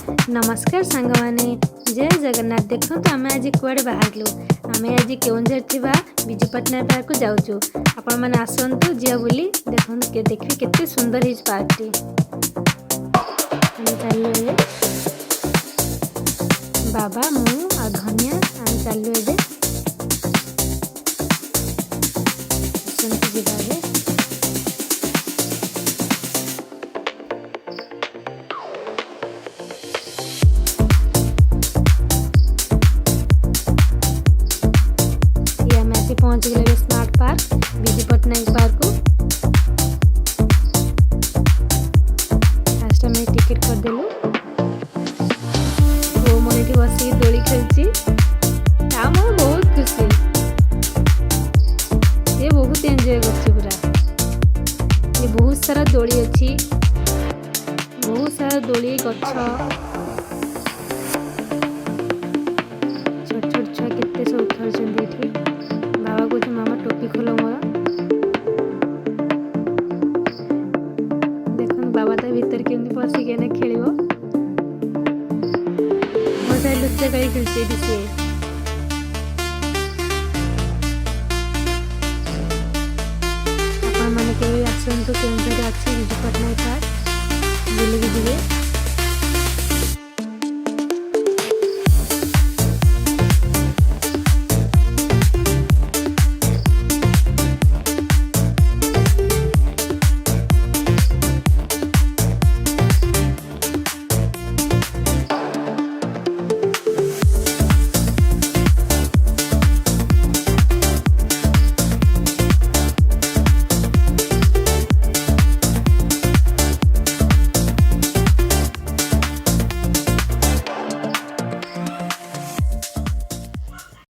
नमस्कार सांग माने जय जगन्नाथ। देखो तो आम आज कुआड़े बाहरलु आम आज केउंझर थिबा विजु पट्टनायक पार्क को जाऊचु। आपण माने आसंतु जिया बुली देखो के देखि केते सुंदर हिज पार्कटी। हम चललो ए बाबा मु आ धनिया हम चललो ए आसंतु जिबा रे पहुंच गए smart park Biju Patnaik park को। फास्ट में टिकट कर देलु वो मोने बस दोली खेलची बहुत खुशी ये बहुत एंजॉय करछि पूरा। ये बहुत सारा दोली अच्छी बहुत सारा दोली गछ छोट छोट छुआ केते सब खेलछन एठी। बाबा को मामा टोपी खोलो मोर देखो बाबा ता भीतर केमती पसी के खेलिबो मजा लुच्चा करी खेलते दिसे। आपण माने के आसंतु केमती अछि विजु पट्टनायक पार्क बुली दिबे।